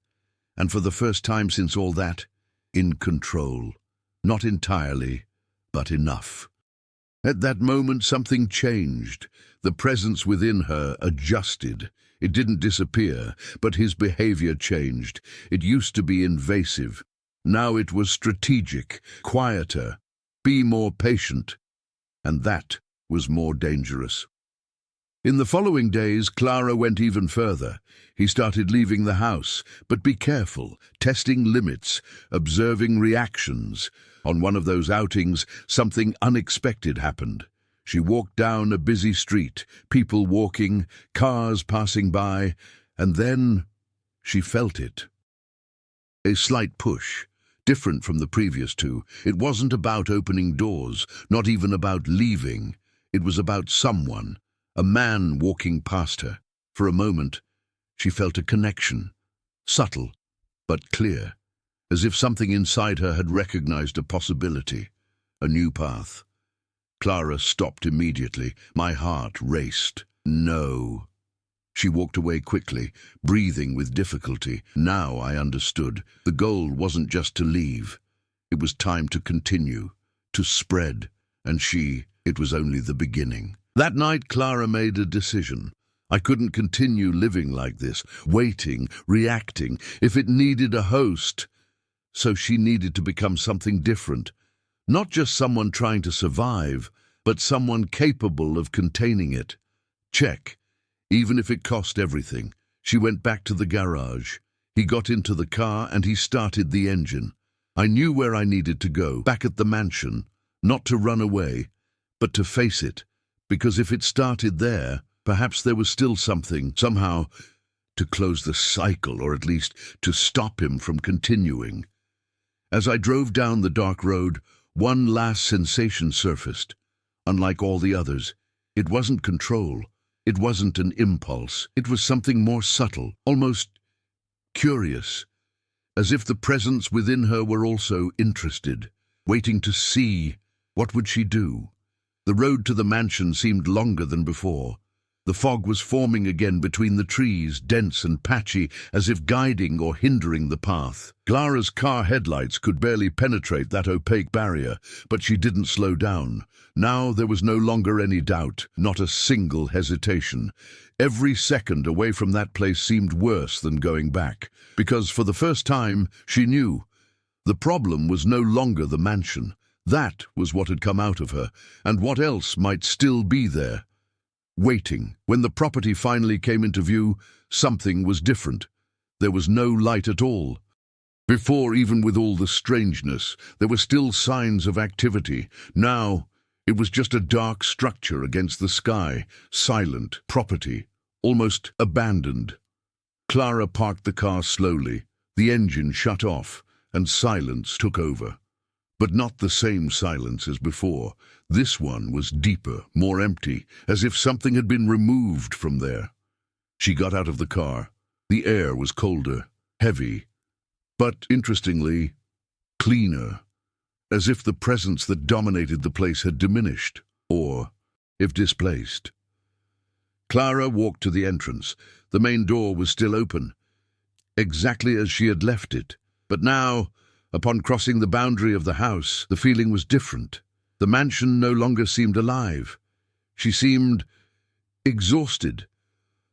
And for the first time since all that, in control. Not entirely, but enough. At that moment, something changed. The presence within her adjusted. It didn't disappear, but his behavior changed. It used to be invasive. Now it was strategic, quieter, be more patient, and that was more dangerous. In the following days, Clara went even further. He started leaving the house, but be careful, testing limits, observing reactions. On one of those outings, something unexpected happened. She walked down a busy street, people walking, cars passing by, and then she felt it. A slight push. Different from the previous two. It wasn't about opening doors, not even about leaving. It was about someone, a man walking past her. For a moment, She felt a connection, subtle but clear, as if something inside her had recognized a possibility, a new path. Clara stopped immediately. My heart raced. No. She walked away quickly, breathing with difficulty. Now I understood. The goal wasn't just to leave. It was time to continue, to spread, and it was only the beginning. That night, Clara made a decision. I couldn't continue living like this, waiting, reacting. If it needed a host, so she needed to become something different. Not just someone trying to survive, but someone capable of containing it. Check. Even if it cost everything. She went back to the garage. He got into the car and he started the engine. I knew where I needed to go, back at the mansion, not to run away, but to face it, because if it started there, perhaps there was still something, somehow, to close the cycle, or at least to stop him from continuing. As I drove down the dark road, one last sensation surfaced. Unlike all the others, it wasn't control. It wasn't an impulse. It was something more subtle, almost curious, as if the presence within her were also interested, waiting to see what would she do. The road to the mansion seemed longer than before. The fog was forming again between the trees, dense and patchy, as if guiding or hindering the path. Clara's car headlights could barely penetrate that opaque barrier, but she didn't slow down. Now there was no longer any doubt, not a single hesitation. Every second away from that place seemed worse than going back, because for the first time she knew. The problem was no longer the mansion. That was what had come out of her, and what else might still be there. Waiting. When the property finally came into view, something was different. There was no light at all. Before, even with all the strangeness, there were still signs of activity. Now, it was just a dark structure against the sky, silent, property, almost abandoned. Clara parked the car slowly. The engine shut off, and silence took over. But not the same silence as before. This one was deeper, more empty, as if something had been removed from there. She got out of the car. The air was colder, heavy, but, interestingly, cleaner, as if the presence that dominated the place had diminished, or, if displaced. Clara walked to the entrance. The main door was still open, exactly as she had left it. But now, upon crossing the boundary of the house, the feeling was different. The mansion no longer seemed alive. She seemed exhausted.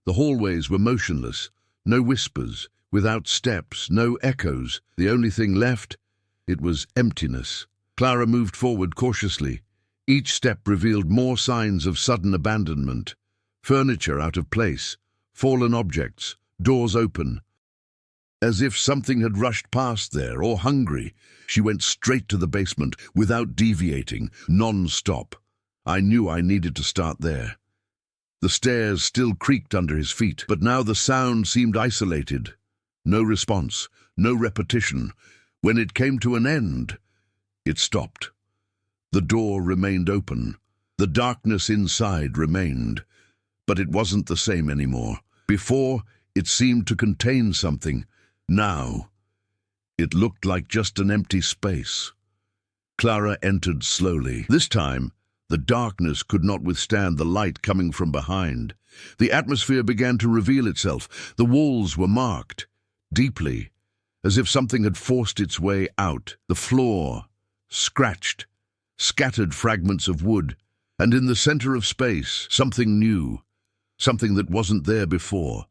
The hallways were motionless, no whispers, without steps, no echoes. The only thing left, it was emptiness. Clara moved forward cautiously. Each step revealed more signs of sudden abandonment. Furniture out of place, fallen objects, doors open. As if something had rushed past there, or hungry, she went straight to the basement, without deviating, non-stop. I knew I needed to start there. The stairs still creaked under his feet, but now the sound seemed isolated. No response, no repetition. When it came to an end, it stopped. The door remained open. The darkness inside remained. But it wasn't the same anymore. Before, it seemed to contain something. Now, it looked like just an empty space. Clara entered slowly. This time, the darkness could not withstand the light coming from behind. The atmosphere began to reveal itself. The walls were marked, deeply, as if something had forced its way out. The floor, scratched, scattered fragments of wood, and in the center of space, something new, something that wasn't there before.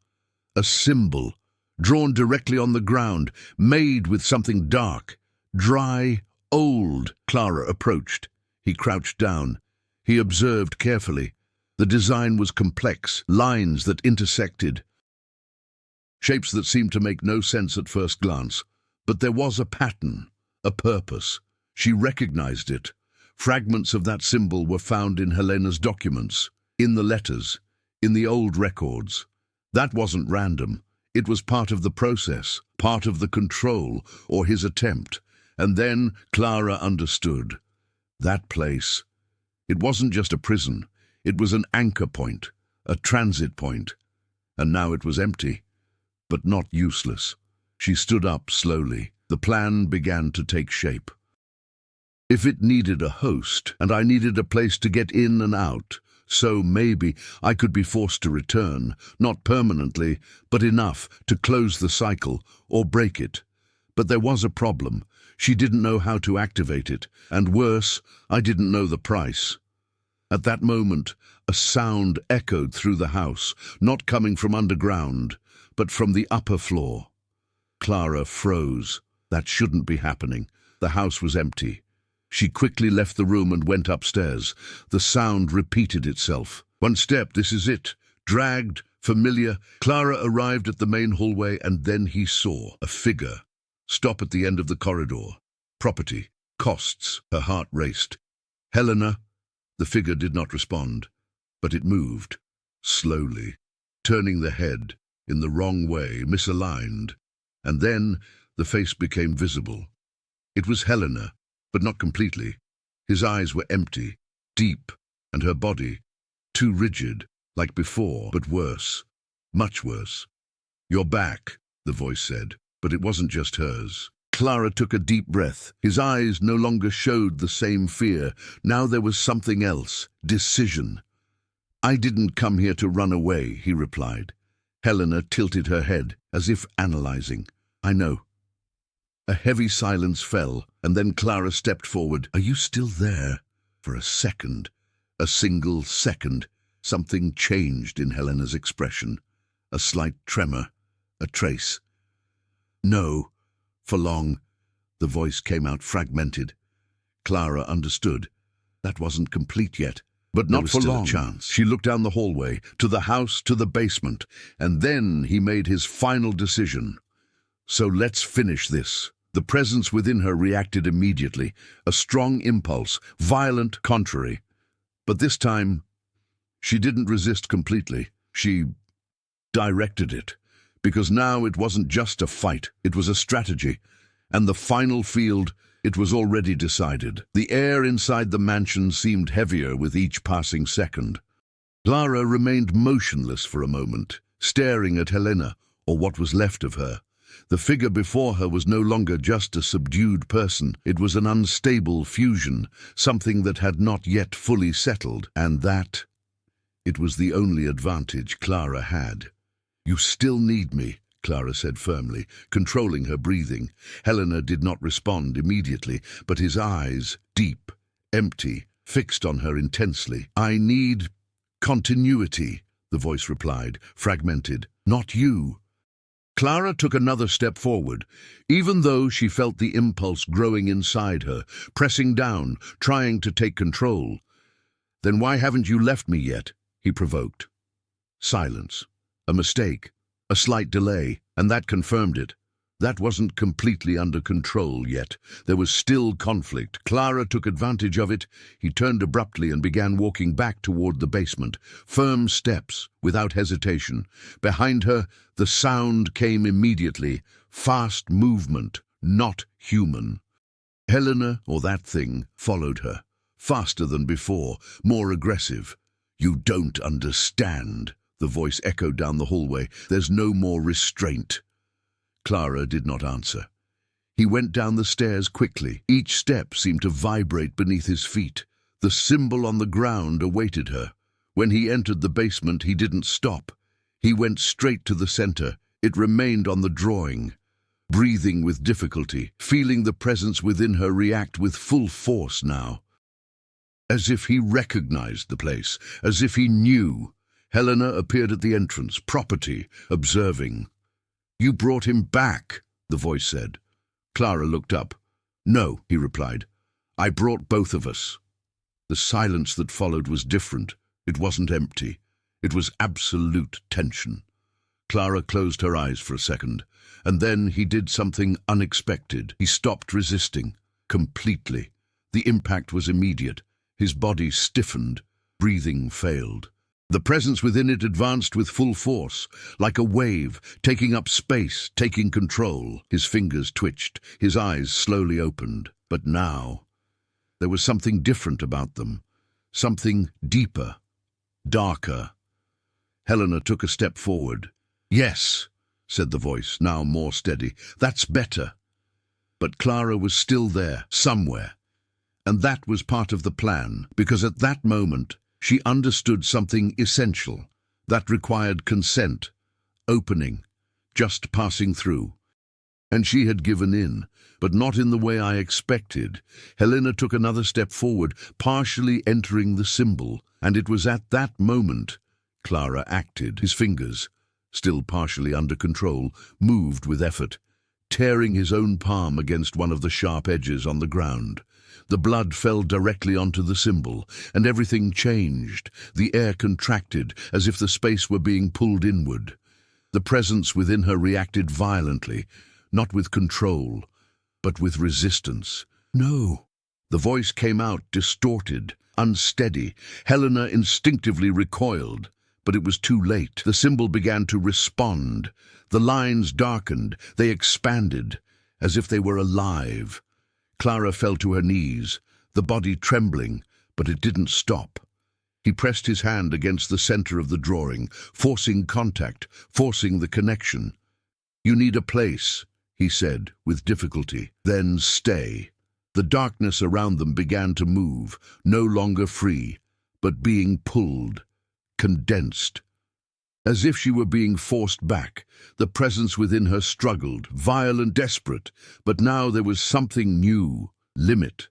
A symbol, drawn directly on the ground, made with something dark, dry, old. Clara approached. He crouched down. He observed carefully. The design was complex, lines that intersected, shapes that seemed to make no sense at first glance. But there was a pattern, a purpose. She recognized it. Fragments of that symbol were found in Helena's documents, in the letters, in the old records. That wasn't random. It was part of the process, part of the control, or his attempt. And then Clara understood. That place, it wasn't just a prison. It was an anchor point, a transit point. And now it was empty. but not useless. She stood up slowly. The plan began to take shape. If it needed a host, and I needed a place to get in and out, so maybe I could be forced to return, not permanently, but enough to close the cycle or break it. But there was a problem. She didn't know how to activate it, and worse, I didn't know the price. At that moment, a sound echoed through the house, not coming from underground, but from the upper floor. Clara froze. That shouldn't be happening. The house was empty. She quickly left the room and went upstairs. The sound repeated itself. One step, this is it. Dragged, familiar. Clara arrived at the main hallway, and then he saw a figure stop at the end of the corridor. Property. Costs. Her heart raced. Helena. The figure did not respond, but it moved, slowly, turning the head in the wrong way, misaligned, and then the face became visible. It was Helena, but not completely. His eyes were empty, deep, and her body, too rigid, like before, but worse, much worse. "You're back," the voice said, but it wasn't just hers. Clara took a deep breath. His eyes no longer showed the same fear. Now there was something else, decision. "I didn't come here to run away," he replied. Helena tilted her head, as if analyzing. "I know." A heavy silence fell, and then Clara stepped forward. "Are you still there?" For a second, a single second, something changed in Helena's expression. A slight tremor, a trace. "No." For long, the voice came out fragmented. Clara understood. That wasn't complete yet. But not for long. Chance. She looked down the hallway, to the house, to the basement, and then he made his final decision. "So let's finish this." The presence within her reacted immediately, a strong impulse, violent, contrary. But this time, she didn't resist completely. She directed it. Because now it wasn't just a fight, it was a strategy. And the final field, it was already decided. The air inside the mansion seemed heavier with each passing second. Clara remained motionless for a moment, staring at Helena, or what was left of her. The figure before her was no longer just a subdued person. It was an unstable fusion, something that had not yet fully settled, and that, it was the only advantage Clara had. "You still need me," Clara said firmly, controlling her breathing. Helena did not respond immediately, but his eyes, deep, empty, fixed on her intensely. "I need continuity," the voice replied, fragmented. "Not you." Clara took another step forward, even though she felt the impulse growing inside her, pressing down, trying to take control. "Then why haven't you left me yet?" he provoked. Silence. A mistake, a slight delay, and that confirmed it. That wasn't completely under control yet. There was still conflict. Clara took advantage of it. He turned abruptly and began walking back toward the basement. Firm steps, without hesitation. Behind her, the sound came immediately. Fast movement, not human. Helena, or that thing, followed her. Faster than before, more aggressive. "You don't understand," the voice echoed down the hallway. "There's no more restraint." Clara did not answer. He went down the stairs quickly. Each step seemed to vibrate beneath his feet. The symbol on the ground awaited her. When he entered the basement, he didn't stop. He went straight to the center. It remained on the drawing. Breathing with difficulty, feeling the presence within her react with full force now. As if he recognized the place, as if he knew. Helena appeared at the entrance, property, observing. "You brought him back," the voice said. Clara looked up. "No," he replied. "I brought both of us." The silence that followed was different. It wasn't empty. It was absolute tension. Clara closed her eyes for a second, and then he did something unexpected. He stopped resisting, completely. The impact was immediate. His body stiffened. Breathing failed. The presence within it advanced with full force, like a wave, taking up space, taking control. His fingers twitched, his eyes slowly opened. But now, there was something different about them, something deeper, darker. Helena took a step forward. "Yes," said the voice, now more steady. "That's better." But Clara was still there, somewhere. And that was part of the plan, because at that moment she understood something essential that required consent, opening, just passing through. And she had given in, but not in the way I expected. Helena took another step forward, partially entering the symbol, and it was at that moment Clara acted. His fingers, still partially under control, moved with effort, tearing his own palm against one of the sharp edges on the ground. The blood fell directly onto the symbol, and everything changed. The air contracted, as if the space were being pulled inward. The presence within her reacted violently, not with control, but with resistance. "No." The voice came out distorted, unsteady. Helena instinctively recoiled, but it was too late. The symbol began to respond. The lines darkened, they expanded, as if they were alive. Clara fell to her knees, the body trembling, but it didn't stop. He pressed his hand against the center of the drawing, forcing contact, forcing the connection. "You need a place," he said, with difficulty. "Then stay." The darkness around them began to move, no longer free, but being pulled, condensed. As if she were being forced back, the presence within her struggled, violent, desperate, but now there was something new, limit.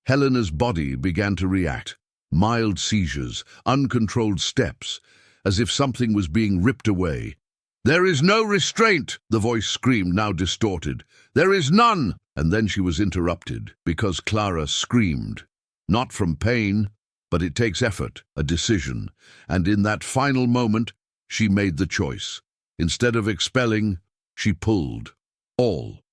Helena's body began to react, mild seizures, uncontrolled steps, as if something was being ripped away. "There is no restraint," the voice screamed, now distorted. "There is none!" And then she was interrupted, because Clara screamed. Not from pain, but it takes effort, a decision, and in that final moment, she made the choice. Instead of expelling, she pulled. All.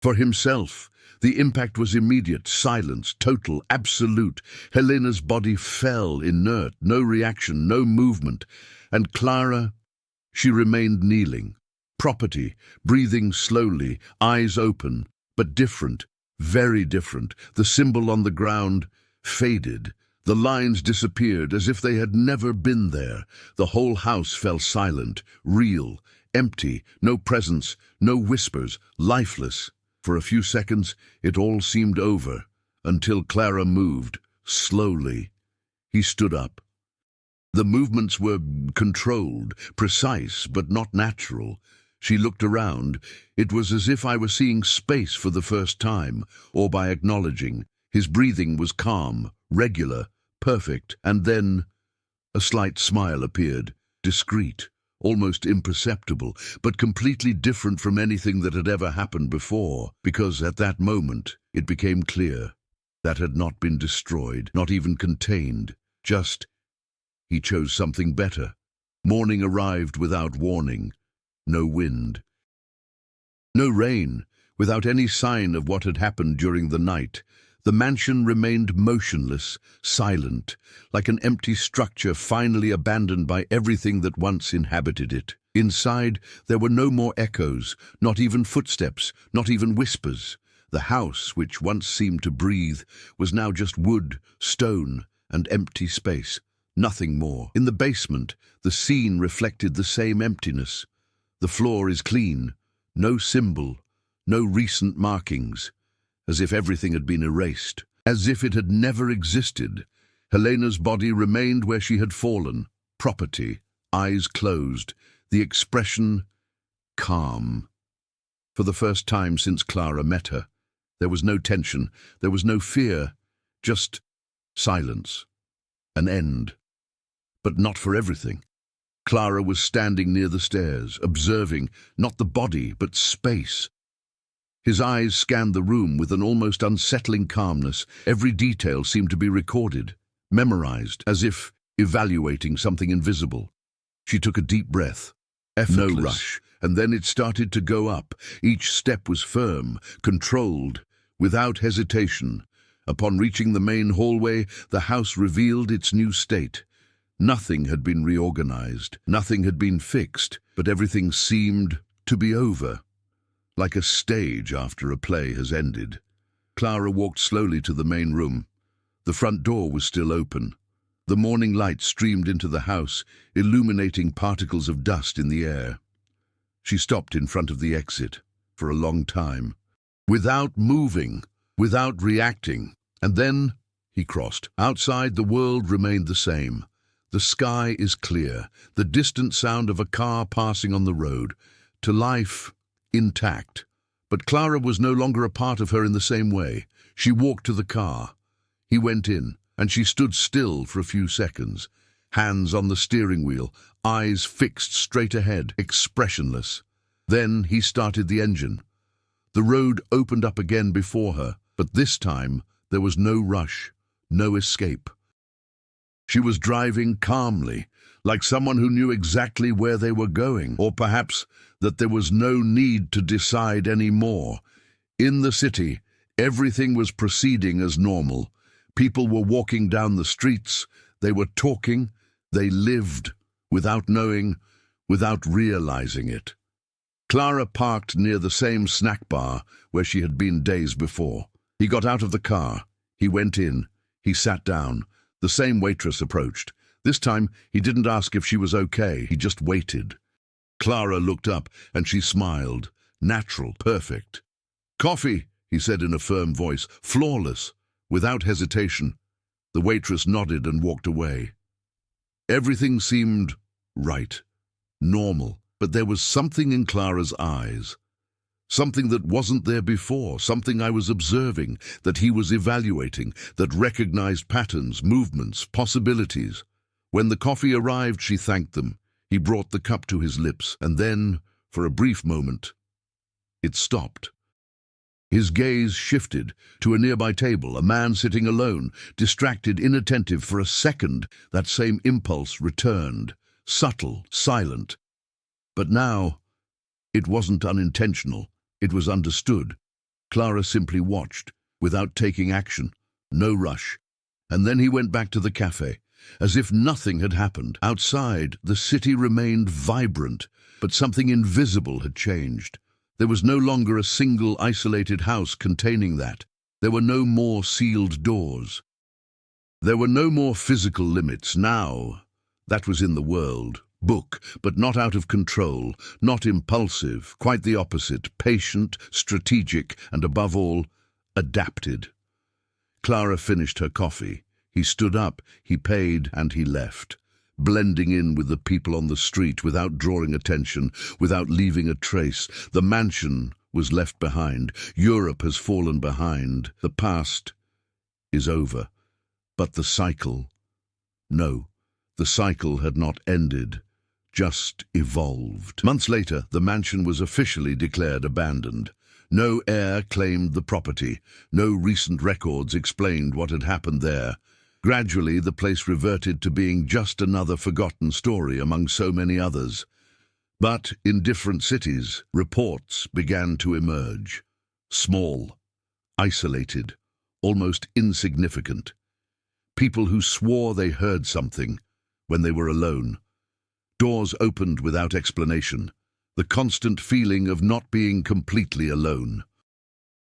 For himself, the impact was immediate, silence, total, absolute. Helena's body fell, inert, no reaction, no movement. And Clara, she remained kneeling. Property, breathing slowly, eyes open, but different, very different. The symbol on the ground faded. The lines disappeared as if they had never been there. The whole house fell silent, real, empty, no presence, no whispers, lifeless. For a few seconds, it all seemed over, until Clara moved, slowly. He stood up. The movements were controlled, precise, but not natural. She looked around. It was as if I were seeing space for the first time, or by acknowledging. His breathing was calm, regular, perfect, and then a slight smile appeared, discreet, almost imperceptible, but completely different from anything that had ever happened before, because at that moment it became clear that had not been destroyed, not even contained, just he chose something better. Morning arrived without warning. No wind. No rain, without any sign of what had happened during the night. The mansion remained motionless, silent, like an empty structure finally abandoned by everything that once inhabited it. Inside, there were no more echoes, not even footsteps, not even whispers. The house, which once seemed to breathe, was now just wood, stone, and empty space. Nothing more. In the basement, the scene reflected the same emptiness. The floor is clean, no symbol, no recent markings, as if everything had been erased, as if it had never existed. Helena's body remained where she had fallen, property, eyes closed, the expression calm. For the first time since Clara met her, there was no tension, there was no fear, just silence, an end. But not for everything. Clara was standing near the stairs, observing, not the body, but space. His eyes scanned the room with an almost unsettling calmness. Every detail seemed to be recorded, memorized, as if evaluating something invisible. She took a deep breath. Effortless. No rush, and then it started to go up. Each step was firm, controlled, without hesitation. Upon reaching the main hallway, the house revealed its new state. Nothing had been reorganized, nothing had been fixed, but everything seemed to be over, like a stage after a play has ended. Clara walked slowly to the main room. The front door was still open. The morning light streamed into the house, illuminating particles of dust in the air. She stopped in front of the exit for a long time, without moving, without reacting. And then he crossed. Outside, the world remained the same. The sky is clear, the distant sound of a car passing on the road. To life, intact. But Clara was no longer a part of her in the same way. She walked to the car. He went in, and she stood still for a few seconds, hands on the steering wheel, eyes fixed straight ahead, expressionless. Then he started the engine. The road opened up again before her, but this time there was no rush, no escape. She was driving calmly, like someone who knew exactly where they were going, or perhaps that there was no need to decide any more. In the city, everything was proceeding as normal. People were walking down the streets, they were talking, they lived, without knowing, without realizing it. Clara parked near the same snack bar where she had been days before. He got out of the car. He went in. He sat down. The same waitress approached. This time, he didn't ask if she was okay. He just waited. Clara looked up, and she smiled. Natural, perfect. "Coffee," he said in a firm voice, flawless, without hesitation. The waitress nodded and walked away. Everything seemed right, normal, but there was something in Clara's eyes. Something that wasn't there before, something I was observing, that he was evaluating, that recognized patterns, movements, possibilities. When the coffee arrived, she thanked them. He brought the cup to his lips, and then, for a brief moment, it stopped. His gaze shifted to a nearby table, a man sitting alone, distracted, inattentive. For a second, that same impulse returned, subtle, silent. But now, it wasn't unintentional. It was understood. Clara simply watched, without taking action. No rush. And then he went back to the cafe, as if nothing had happened. Outside, the city remained vibrant, but something invisible had changed. There was no longer a single isolated house containing that. There were no more sealed doors. There were no more physical limits. Now, that was in the world. Book, but not out of control, not impulsive, quite the opposite, patient, strategic, and above all, adapted. Clara finished her coffee. He stood up, he paid, and he left, blending in with the people on the street without drawing attention, without leaving a trace. The mansion was left behind. Europe has fallen behind. The past is over. But the cycle? No, the cycle had not ended, just evolved. Months later, the mansion was officially declared abandoned. No heir claimed the property. No recent records explained what had happened there. Gradually, the place reverted to being just another forgotten story among so many others. But in different cities, reports began to emerge. Small, isolated, almost insignificant. People who swore they heard something when they were alone. Doors opened without explanation. The constant feeling of not being completely alone.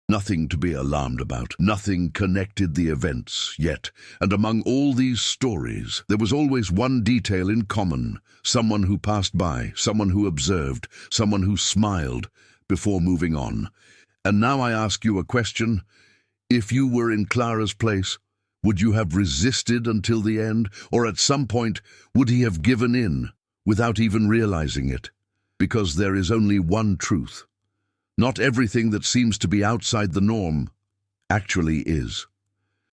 Nothing to be alarmed about. Nothing connected the events yet. And among all these stories, there was always one detail in common. Someone who passed by, someone who observed, someone who smiled before moving on. And now I ask you a question. If you were in Clara's place, would you have resisted until the end? Or at some point, would he have given in without even realizing it? Because there is only one truth. Not everything that seems to be outside the norm actually is.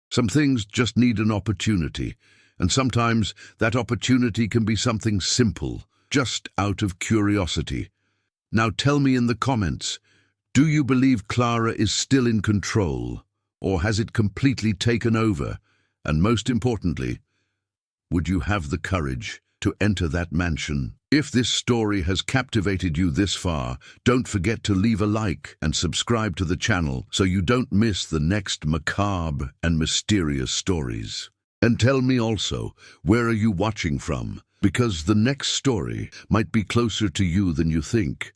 Some things just need an opportunity, and sometimes that opportunity can be something simple, just out of curiosity. Now tell me in the comments, do you believe Clara is still in control, or has it completely taken over? And most importantly, would you have the courage to enter that mansion? If this story has captivated you this far, don't forget to leave a like and subscribe to the channel so you don't miss the next macabre and mysterious stories. And tell me also, where are you watching from? Because the next story might be closer to you than you think.